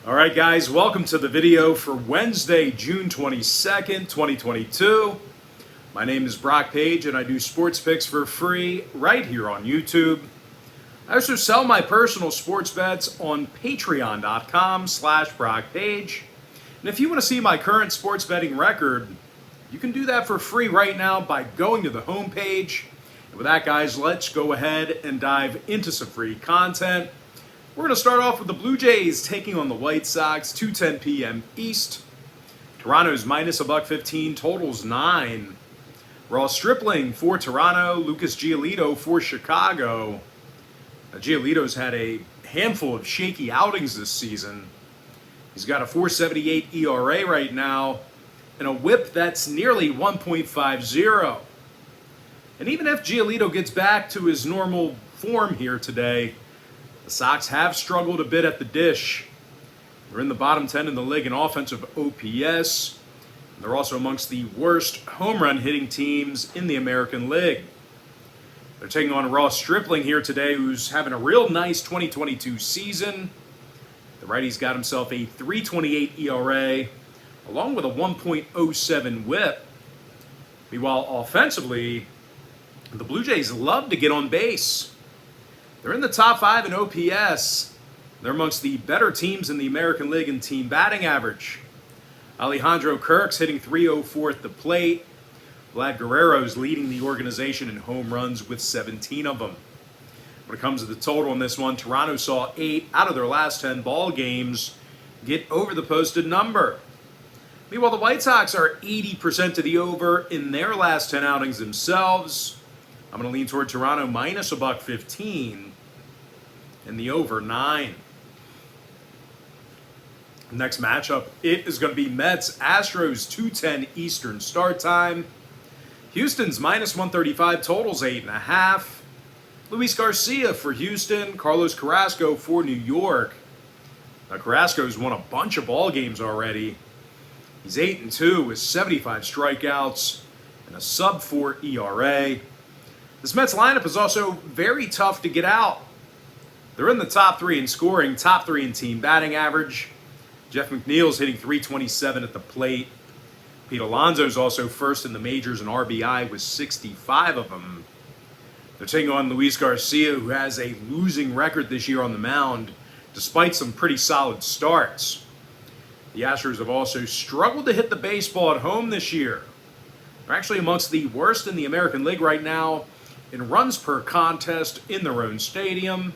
All right, guys, welcome to the video for Wednesday, June 22nd, 2022. My name is Brock Page, and I do sports picks for free right here on YouTube. I also sell my personal sports bets on patreon.com/BrockPage. And if you want to see my current sports betting record, you can do that for free right now by going to the homepage. And with that, guys, let's go ahead and dive into some free content. We're going to start off with the Blue Jays taking on the White Sox, 2:10 p.m. East. Toronto's minus $1.15, totals 9. Ross Stripling for Toronto, Lucas Giolito for Chicago. Now, Giolito's had a handful of shaky outings this season. He's got a 4.78 ERA right now and a whip that's nearly 1.50. And even if Giolito gets back to his normal form here today, the Sox have struggled a bit at the dish. They're in the bottom 10 in the league in offensive OPS. They're also amongst the worst home run hitting teams in the American League. They're taking on Ross Stripling here today, who's having a real nice 2022 season. The righty's got himself a 3.28 ERA, along with a 1.07 whip. Meanwhile, offensively, the Blue Jays love to get on base. They're in the top 5 in OPS. They're amongst the better teams in the American League in team batting average. Alejandro Kirk's hitting .304 at the plate. Vlad Guerrero's leading the organization in home runs with 17 of them. When it comes to the total on this one, Toronto saw 8 out of their last 10 ball games get over the posted number. Meanwhile, the White Sox are 80% to the over in their last 10 outings themselves. I'm going to lean toward Toronto minus $1.15 and the over 9. Next matchup, it is going to be Mets Astros, 2:10 Eastern start time. Houston's minus 135, totals 8.5. Luis Garcia for Houston, Carlos Carrasco for New York. Now, Carrasco's won a bunch of ball games already. He's 8-2 with 75 strikeouts and a sub-4 ERA. This Mets lineup is also very tough to get out. They're in the top 3 in scoring, top 3 in team batting average. Jeff McNeil's hitting .327 at the plate. Pete Alonso's also first in the majors in RBI with 65 of them. They're taking on Luis Garcia, who has a losing record this year on the mound, despite some pretty solid starts. The Astros have also struggled to hit the baseball at home this year. They're actually amongst the worst in the American League right now in runs per contest in their own stadium.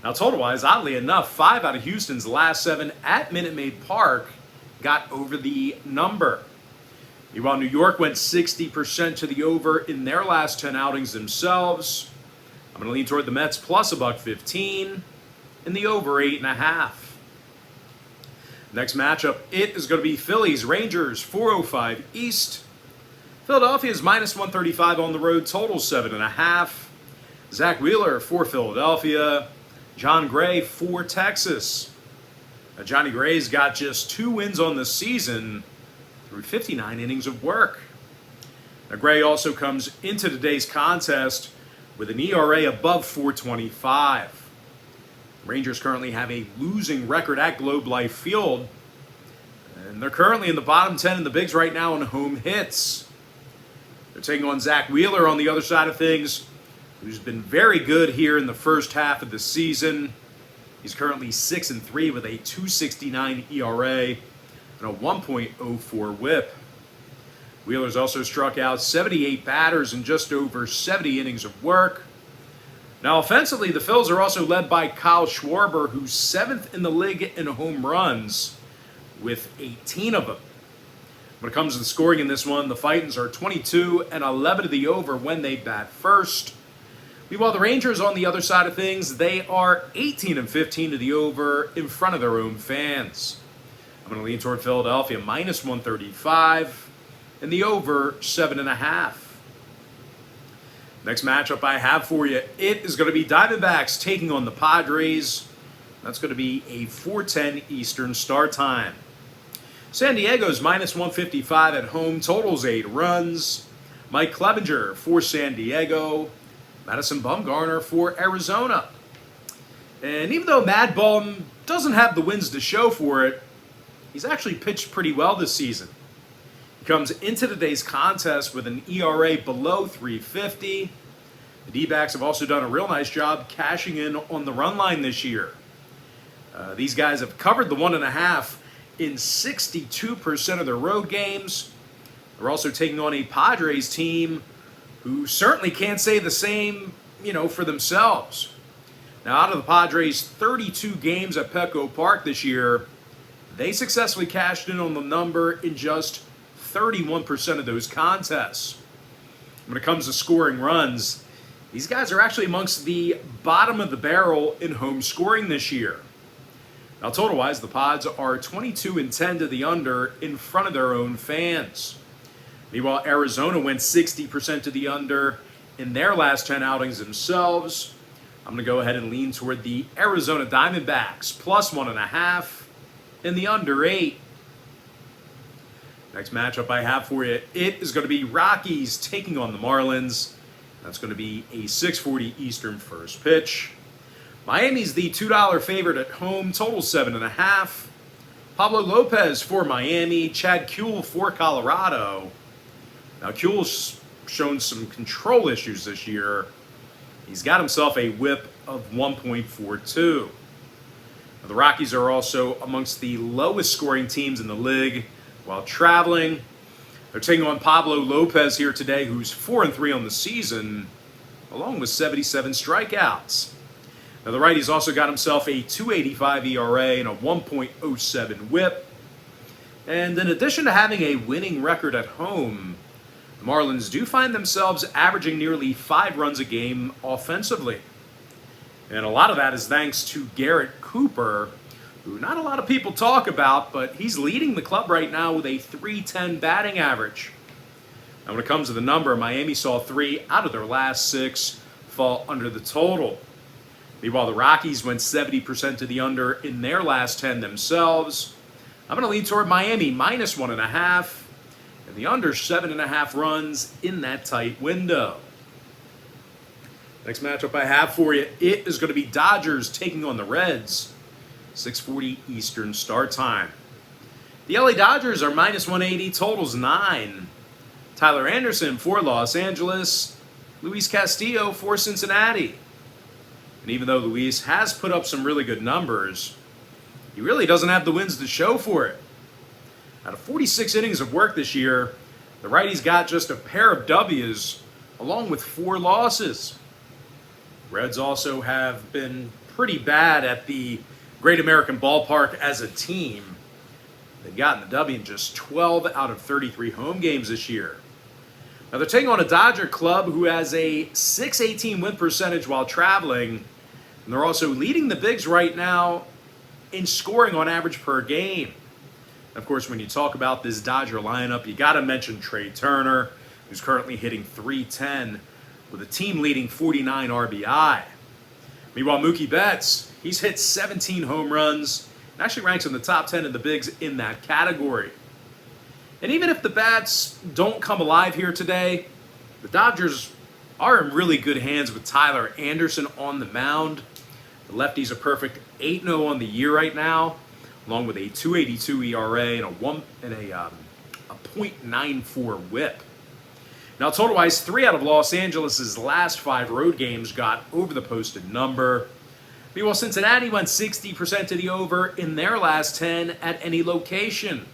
Now, total-wise, oddly enough, 5 out of Houston's last 7 at Minute Maid Park got over the number. Meanwhile, New York went 60% to the over in their last 10 outings themselves. I'm going to lean toward the Mets plus $1.15 and the over 8.5. Next matchup, it is going to be Phillies Rangers, 4:05 East. Philadelphia's minus 135 on the road, total 7.5. Zach Wheeler for Philadelphia. John Gray for Texas. Now, Johnny Gray's got just 2 wins on the season through 59 innings of work. Now, Gray also comes into today's contest with an ERA above 4.25. Rangers currently have a losing record at Globe Life Field, and they're currently in the bottom 10 in the bigs right now in home hits. They're taking on Zach Wheeler on the other side of things, who's been very good here in the first half of the season. He's currently 6-3 with a 2.69 ERA and a 1.04 whip. Wheeler's also struck out 78 batters in just over 70 innings of work. Now, offensively, the Phils are also led by Kyle Schwarber, who's 7th in the league in home runs with 18 of them. When it comes to the scoring in this one, the Fightins are 22-11 to the over when they bat first. Meanwhile, the Rangers on the other side of things, they are 18-15 to the over in front of their own fans. I'm going to lean toward Philadelphia minus 135 and the over 7.5. Next matchup I have for you, it is going to be Diamondbacks taking on the Padres. That's going to be a 4:10 Eastern start time. San Diego's minus 155 at home, totals 8 runs. Mike Clevinger for San Diego. Madison Bumgarner for Arizona. And even though Mad Bum doesn't have the wins to show for it, he's actually pitched pretty well this season. He comes into today's contest with an ERA below 350. The D-backs have also done a real nice job cashing in on the run line this year. These guys have covered the 1.5 in 62% of their road games. They're also taking on a Padres team who certainly can't say the same, for themselves. Now, out of the Padres' 32 games at Petco Park this year, they successfully cashed in on the number in just 31% of those contests. When it comes to scoring runs, these guys are actually amongst the bottom of the barrel in home scoring this year. Now, total-wise, the Pods are 22-10 to the under in front of their own fans. Meanwhile, Arizona went 60% to the under in their last 10 outings themselves. I'm going to go ahead and lean toward the Arizona Diamondbacks, plus 1.5 in the under 8. Next matchup I have for you, it is going to be Rockies taking on the Marlins. That's going to be a 6:40 Eastern first pitch. Miami's the $2 favorite at home, total 7.5. Pablo Lopez for Miami, Chad Kuhl for Colorado. Now, Kuhl's shown some control issues this year. He's got himself a whip of 1.42. Now, the Rockies are also amongst the lowest scoring teams in the league while traveling. They're taking on Pablo Lopez here today, who's 4-3 on the season, along with 77 strikeouts. Now, the righty's also got himself a 2.85 ERA and a 1.07 whip. And in addition to having a winning record at home, the Marlins do find themselves averaging nearly 5 runs a game offensively. And a lot of that is thanks to Garrett Cooper, who not a lot of people talk about, but he's leading the club right now with a .310 batting average. Now, when it comes to the number, Miami saw 3 out of their last 6 fall under the total. Meanwhile, the Rockies went 70% to the under in their last 10 themselves. I'm going to lean toward Miami, minus 1.5, and the under 7.5 runs in that tight window. Next matchup I have for you, it is going to be Dodgers taking on the Reds, 6:40 Eastern start time. The LA Dodgers are minus 180, totals 9. Tyler Anderson for Los Angeles, Luis Castillo for Cincinnati. And even though Luis has put up some really good numbers, he really doesn't have the wins to show for it. Out of 46 innings of work this year, the righty's got just a pair of W's along with 4 losses. Reds also have been pretty bad at the Great American Ballpark as a team. They've gotten the W in just 12 out of 33 home games this year. Now, they're taking on a Dodger club who has a .618 win percentage while traveling, and they're also leading the Bigs right now in scoring on average per game. Of course, when you talk about this Dodger lineup, you got to mention Trey Turner, who's currently hitting .310 with a team-leading 49 RBI. Meanwhile, Mookie Betts, he's hit 17 home runs and actually ranks in the top 10 of the Bigs in that category. And even if the bats don't come alive here today, the Dodgers are in really good hands with Tyler Anderson on the mound. The lefty's a perfect 8-0 on the year right now, along with a 2.82 ERA and a .94 whip. Now, total-wise, 3 out of Los Angeles' last 5 road games got over the posted number. Meanwhile, Cincinnati went 60% to the over in their last 10 at any location.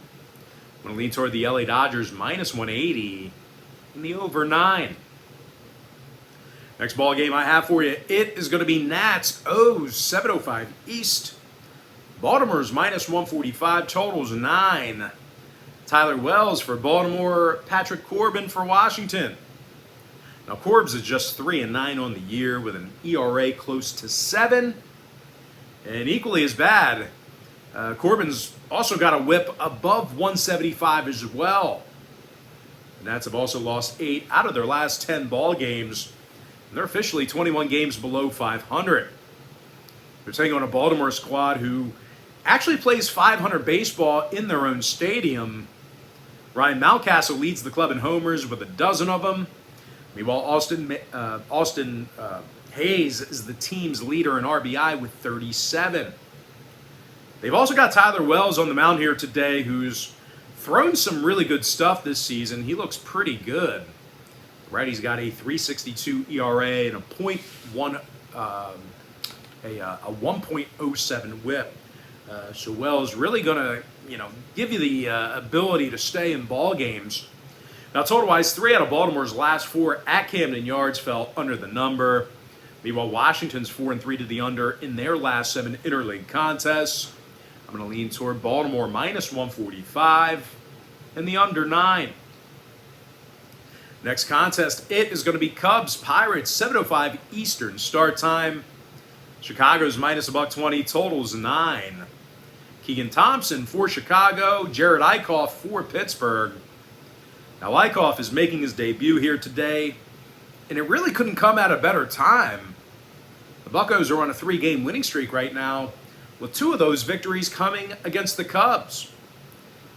I'm going to lean toward the LA Dodgers, minus 180 in the over 9. Next ball game I have for you, it is going to be Nats O's, 7:05 East. Baltimore's minus 145, totals 9. Tyler Wells for Baltimore, Patrick Corbin for Washington. Now, Corbs is just 3-9 on the year with an ERA close to 7. And equally as bad, Corbin's also got a whip above 175 as well. The Nats have also lost 8 out of their last 10 ball games. And they're officially 21 games below 500. They're taking on a Baltimore squad who actually plays 500 baseball in their own stadium. Ryan Mountcastle leads the club in homers with a dozen of them. Meanwhile, Austin Hayes is the team's leader in RBI with 37. They've also got Tyler Wells on the mound here today, who's thrown some really good stuff this season. He looks pretty good. Right, he's got a 3.62 ERA and a 1.07 WHIP. So Wells really going to, give you the ability to stay in ball games. Now, total-wise, 3 out of Baltimore's last 4 at Camden Yards fell under the number. Meanwhile, Washington's 4-3 to the under in their last 7 interleague contests. I'm going to lean toward Baltimore minus 145 and the under 9. Next contest, it is going to be Cubs Pirates, 7:05 Eastern start time. Chicago's minus $120, totals 9. Keegan Thompson for Chicago, Jared Eichhoff for Pittsburgh. Now Eichhoff is making his debut here today, and it really couldn't come at a better time. The Buccos are on a 3-game winning streak right now, with 2 of those victories coming against the Cubs.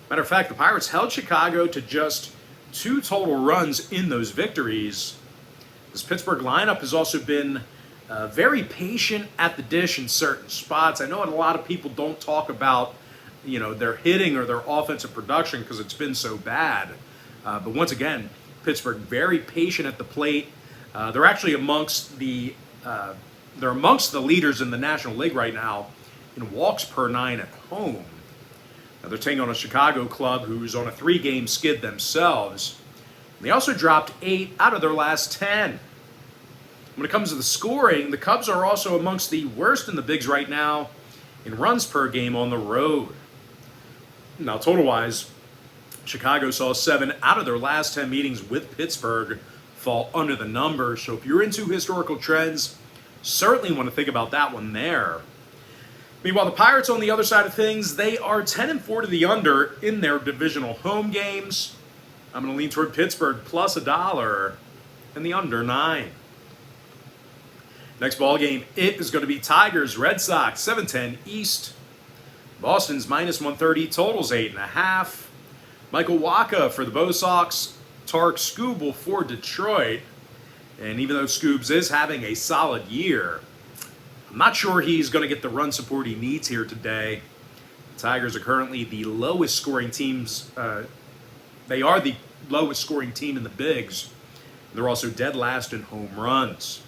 Matter of fact, the Pirates held Chicago to just 2 total runs in those victories. This Pittsburgh lineup has also been very patient at the dish in certain spots. I know a lot of people don't talk about, their hitting or their offensive production because it's been so bad. But once again, Pittsburgh very patient at the plate. They're actually amongst the leaders in the National League right now in walks per 9 at home. Now they're taking on a Chicago club who's on a 3-game skid themselves. They also dropped 8 out of their last 10. When it comes to the scoring, the Cubs are also amongst the worst in the bigs right now in runs per game on the road. Now, total-wise, Chicago saw 7 out of their last 10 meetings with Pittsburgh fall under the number. So if you're into historical trends, certainly want to think about that one there. Meanwhile, the Pirates on the other side of things, they are 10-4 to the under in their divisional home games. I'm going to lean toward Pittsburgh plus $1 and the under 9. Next ball game, it is going to be Tigers Red Sox 7:10 East. Boston's minus 130, totals 8.5. Michael Wacha for the Bo Sox, Tarek Skubal for Detroit. And even though Scoobs is having a solid year, I'm not sure he's going to get the run support he needs here today. The Tigers are currently the lowest scoring teams. They are the lowest scoring team in the bigs. They're also dead last in home runs.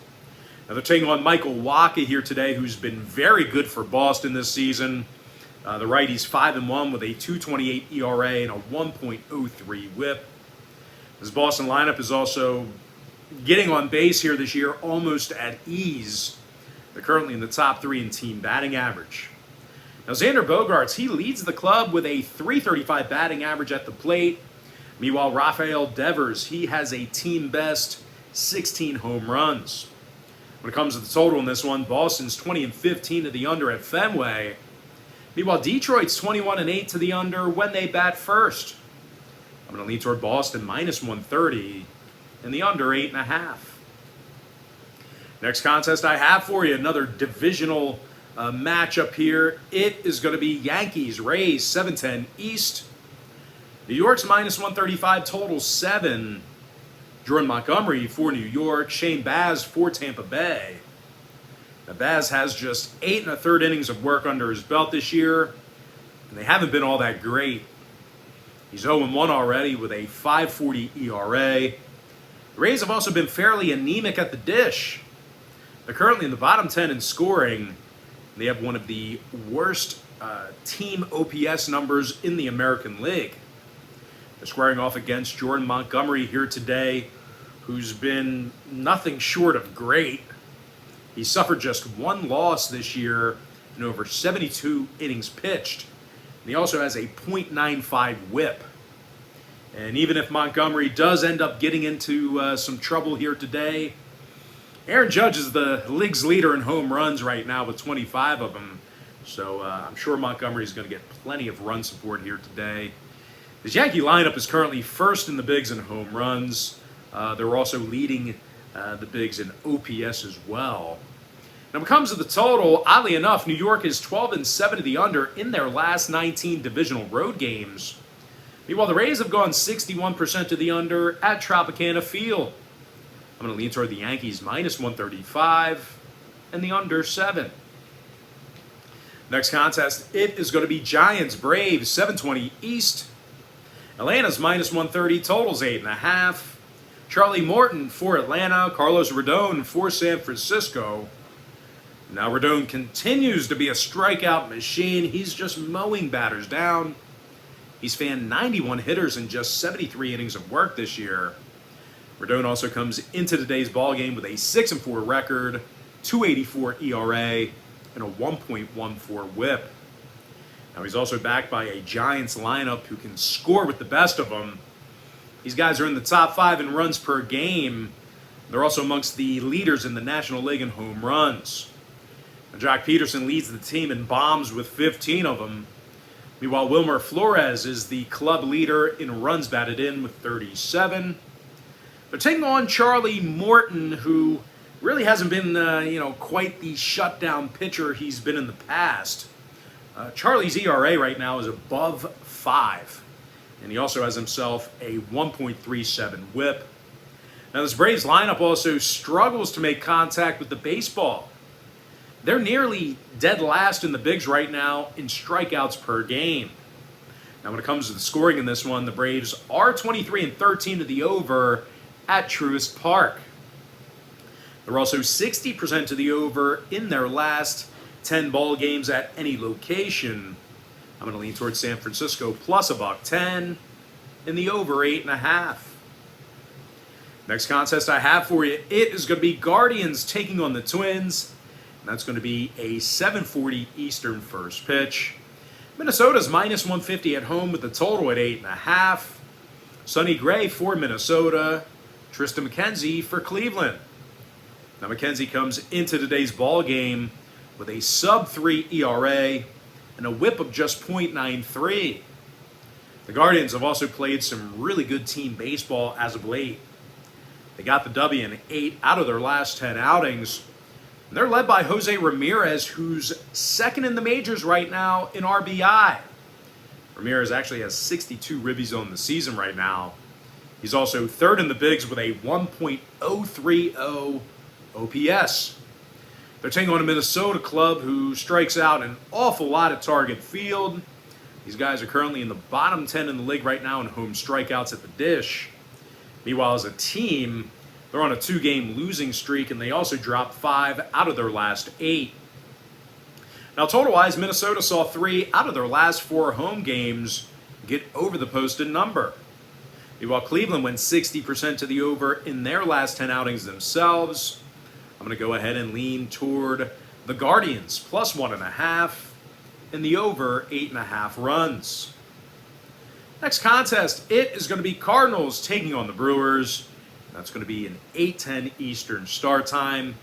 Now they're taking on Michael Wacha here today, who's been very good for Boston this season. The righty's 5-1 with a 2.28 ERA and a 1.03 WHIP. This Boston lineup is also getting on base here this year almost at ease. They're currently in the top 3 in team batting average. Now Xander Bogaerts, he leads the club with a .335 batting average at the plate. Meanwhile, Rafael Devers, he has a team best 16 home runs. When it comes to the total in this one, Boston's 20-15 to the under at Fenway. Meanwhile, Detroit's 21-8 to the under when they bat first. I'm going to lean toward Boston minus 130 and the under 8.5. Next contest I have for you, another divisional matchup here. It is going to be Yankees Rays 7:10 East. New York's minus 135, total 7. Jordan Montgomery for New York, Shane Baz for Tampa Bay. Now Baz has just 8 1/3 innings of work under his belt this year, and they haven't been all that great. He's 0-1 already with a 5.40 ERA. The Rays have also been fairly anemic at the dish. They're currently in the bottom 10 in scoring. They have one of the worst team OPS numbers in the American League. They're squaring off against Jordan Montgomery here today, who's been nothing short of great. He suffered just 1 loss this year in over 72 innings pitched. And he also has a .95 WHIP. And even if Montgomery does end up getting into some trouble here today, Aaron Judge is the league's leader in home runs right now with 25 of them. So I'm sure Montgomery's going to get plenty of run support here today. This Yankee lineup is currently first in the bigs in home runs. They're also leading the bigs in OPS as well. Now, when it comes to the total, oddly enough, New York is 12-7 to the under in their last 19 divisional road games. Meanwhile, the Rays have gone 61% to the under at Tropicana Field. I'm going to lean toward the Yankees minus 135 and the under 7. Next contest, it is going to be Giants Braves, 720 East. Atlanta's minus 130, totals 8.5. Charlie Morton for Atlanta, Carlos Rodon for San Francisco. Now Rodon continues to be a strikeout machine. He's just mowing batters down. He's fanned 91 hitters in just 73 innings of work this year. Rodon also comes into today's ballgame with a 6-4 record, 2.84 ERA, and a 1.14 WHIP. Now he's also backed by a Giants lineup who can score with the best of them. These guys are in the top 5 in runs per game. They're also amongst the leaders in the National League in home runs. Now, Jock Peterson leads the team in bombs with 15 of them. Meanwhile, Wilmer Flores is the club leader in runs batted in with 37. They're taking on Charlie Morton, who really hasn't been, quite the shutdown pitcher he's been in the past. Charlie's ERA right now is above 5, and he also has himself a 1.37 WHIP. Now, this Braves lineup also struggles to make contact with the baseball. They're nearly dead last in the bigs right now in strikeouts per game. Now, when it comes to the scoring in this one, the Braves are 23-13 to the over at Truist Park. They're also 60% to the over in their last 10 ball games at any location. I'm going to lean towards San Francisco plus $1.10 in the over 8.5. Next contest I have for you, it is going to be Guardians taking on the Twins. And that's going to be a 7:40 Eastern first pitch. Minnesota's minus 150 at home with the total at 8.5. Sonny Gray for Minnesota. Tristan McKenzie for Cleveland. Now McKenzie comes into today's ball game with a sub-3 ERA and a WHIP of just .93. The Guardians have also played some really good team baseball as of late. They got the W in 8 out of their last 10 outings. And they're led by Jose Ramirez, who's second in the majors right now in RBI. Ramirez actually has 62 ribbies on the season right now. He's also third in the bigs with a 1.030 OPS. They're taking on a Minnesota club who strikes out an awful lot at Target Field. These guys are currently in the bottom 10 in the league right now in home strikeouts at the dish. Meanwhile, as a team, they're on a 2-game losing streak, and they also dropped 5 out of their last 8. Now, total-wise, Minnesota saw 3 out of their last 4 home games get over the posted number. Meanwhile, Cleveland went 60% to the over in their last 10 outings themselves. I'm going to go ahead and lean toward the Guardians, plus 1.5, and the over 8.5 runs. Next contest, it is going to be Cardinals taking on the Brewers. That's going to be an 8:10 Eastern start time.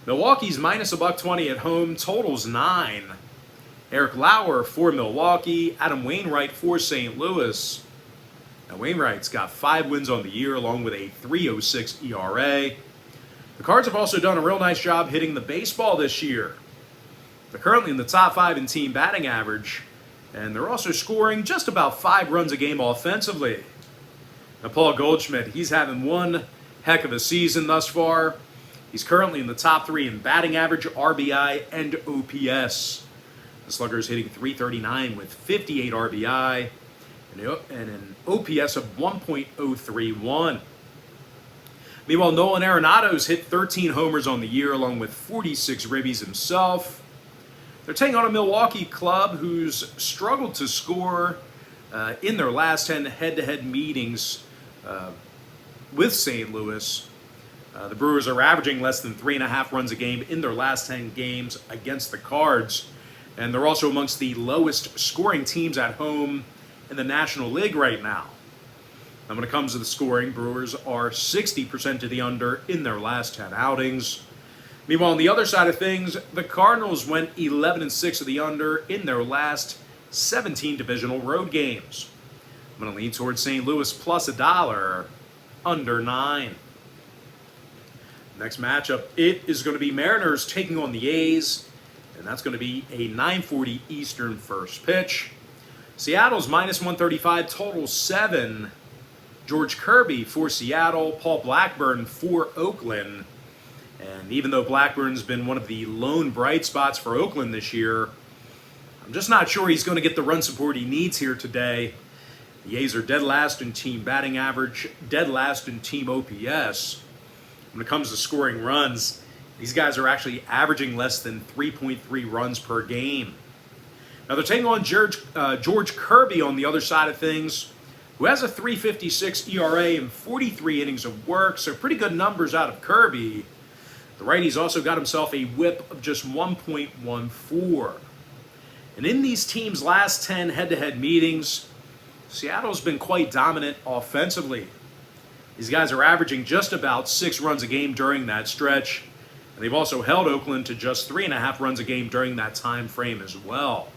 Milwaukee's minus $1.20 at home, totals 9. Eric Lauer for Milwaukee, Adam Wainwright for St. Louis. Now Wainwright's got 5 wins on the year along with a 3.06 ERA. The Cards have also done a real nice job hitting the baseball this year. They're currently in the top 5 in team batting average, and they're also scoring just about 5 runs a game offensively. Now, Paul Goldschmidt, he's having one heck of a season thus far. He's currently in the top 3 in batting average, RBI, and OPS. The slugger is hitting .339 with 58 RBI and an OPS of 1.031. Meanwhile, Nolan Arenado's hit 13 homers on the year along with 46 ribbies himself. They're taking on a Milwaukee club who's struggled to score in their last 10 head-to-head meetings with St. Louis. The Brewers are averaging less than 3.5 runs a game in their last 10 games against the Cards. And they're also amongst the lowest scoring teams at home in the National League right now. And when it comes to the scoring, Brewers are 60% to the under in their last 10 outings. Meanwhile, on the other side of things, the Cardinals went 11-6 to the under in their last 17 divisional road games. I'm going to lean towards St. Louis plus $1, under 9. Next matchup, it is going to be Mariners taking on the A's, and that's going to be a 9:40 Eastern first pitch. Seattle's minus 135, total 7. George Kirby for Seattle, Paul Blackburn for Oakland. And even though Blackburn's been one of the lone bright spots for Oakland this year, I'm just not sure he's going to get the run support he needs here today. The A's are dead last in team batting average, dead last in team OPS. When it comes to scoring runs, these guys are actually averaging less than 3.3 runs per game. Now they're taking on George Kirby on the other side of things, who has a 3.56 ERA and 43 innings of work, so pretty good numbers out of Kirby. The righty's also got himself a whip of just 1.14. And in these teams' last 10 head-to-head meetings, Seattle's been quite dominant offensively. These guys are averaging just about 6 runs a game during that stretch, and they've also held Oakland to just 3.5 runs a game during that time frame as well.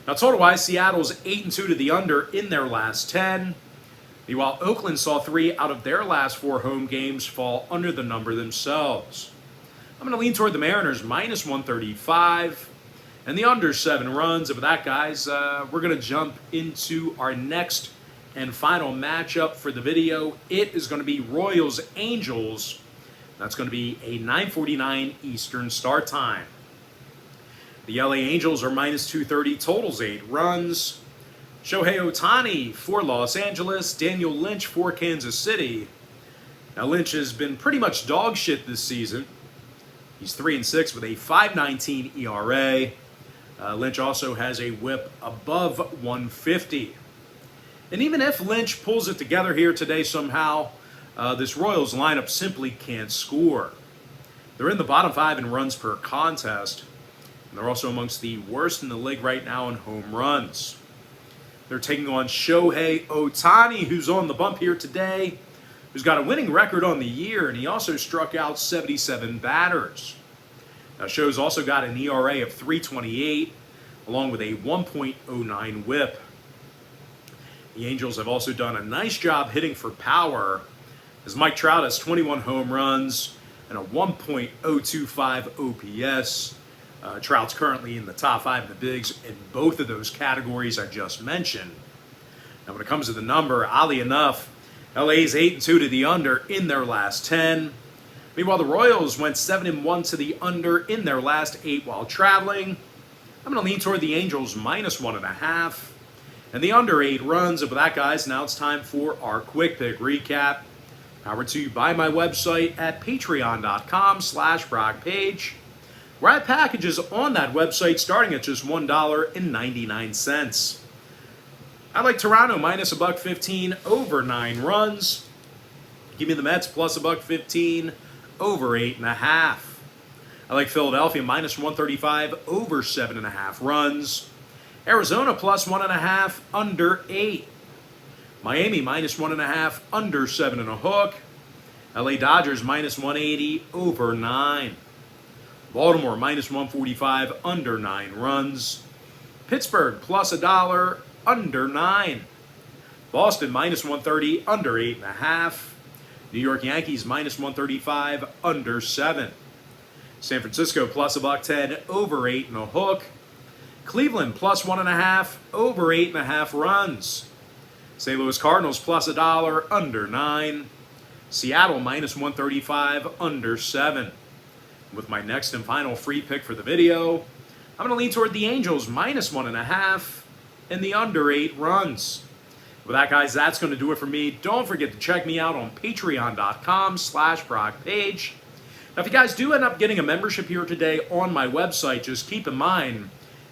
Now, total-wise, Seattle's 8-2 to the under in their last 10. Meanwhile, Oakland saw 3 out of their last 4 home games fall under the number themselves. I'm going to lean toward the Mariners minus 135 and the under 7 runs. And with that, guys, we're going to jump into our next and final matchup for the video. It is going to be Royals-Angels. That's going to be a 9:49 Eastern start time. The LA Angels are minus 230, totals 8 runs. Shohei Ohtani for Los Angeles, Daniel Lynch for Kansas City. Now Lynch has been pretty much dog shit this season. He's 3-6 with a 5.19 ERA. Lynch also has a whip above 150. And even if Lynch pulls it together here today somehow, this Royals lineup simply can't score. They're in the bottom 5 in runs per contest, and they're also amongst the worst in the league right now in home runs. They're taking on Shohei Ohtani, who's on the bump here today, who's got a winning record on the year, and he also struck out 77 batters. Now, Sho's also got an ERA of 3.28, along with a 1.09 whip. The Angels have also done a nice job hitting for power, as Mike Trout has 21 home runs and a 1.025 OPS. Trout's currently in the top 5 in the bigs in both of those categories I just mentioned. Now, when it comes to the number, oddly enough, LA's 8-2 to the under in their last 10. Meanwhile, the Royals went 7-1 to the under in their last 8 while traveling. I'm going to lean toward the Angels minus 1.5 and the under 8 runs. And with that, guys, now it's time for our quick pick recap. Powered to you by my website at patreon.com/BrockPage. Where I have packages on that website starting at just $1.99. I like Toronto minus $1.15 over 9 runs. Give me the Mets plus $1.15 over 8.5. I like Philadelphia minus 135 over 7.5 runs. Arizona plus 1.5 under 8. Miami minus 1.5 under 7.5. LA Dodgers minus 180 over 9. Baltimore minus 145 under 9 runs. Pittsburgh plus $1 under 9. Boston minus 130 under 8.5. New York Yankees minus 135 under 7. San Francisco plus $1.10 over 8.5. Cleveland plus 1.5 over 8.5 runs. St. Louis Cardinals plus $1 under 9. Seattle minus 135 under 7. With my next and final free pick for the video, I'm going to lean toward the Angels minus 1.5 and the under 8 runs. With that, guys, that's going to do it for me. Don't forget to check me out on patreon.com/BrockPage. Now, if you guys do end up getting a membership here today on my website, just keep in mind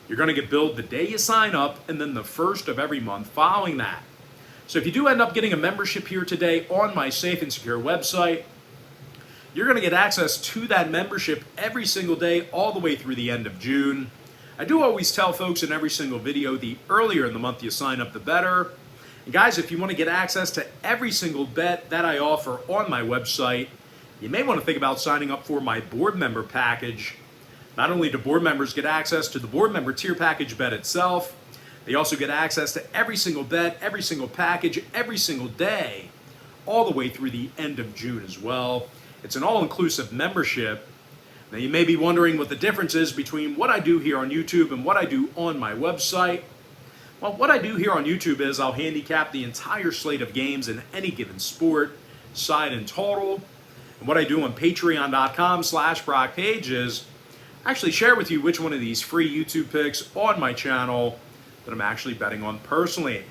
you're going to get billed the day you sign up and then the first of every month following that. So if you do end up getting a membership here today on my safe and secure website, you're going to get access to that membership every single day all the way through the end of June. I do always tell folks in every single video, the earlier in the month you sign up, the better. And guys, if you want to get access to every single bet that I offer on my website, you may want to think about signing up for my board member package. Not only do board members get access to the board member tier package bet itself, they also get access to every single bet, every single package, every single day, all the way through the end of June as well. It's an all-inclusive membership. Now, you may be wondering what the difference is between what I do here on YouTube and what I do on my website. Well, what I do here on YouTube is I'll handicap the entire slate of games in any given sport, side and total. And what I do on patreon.com/BrockPage is actually share with you which one of these free YouTube picks on my channel that I'm actually betting on personally.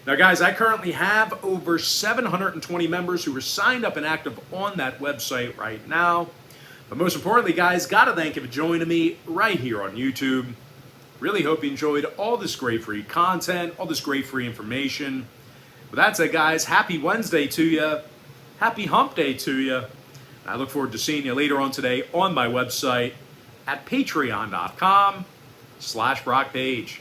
Now, guys, I currently have over 720 members who are signed up and active on that website right now. But most importantly, guys, got to thank you for joining me right here on YouTube. Really hope you enjoyed all this great free content, all this great free information. With that said, guys, happy Wednesday to you. Happy hump day to you. I look forward to seeing you later on today on my website at patreon.com/BrockPage.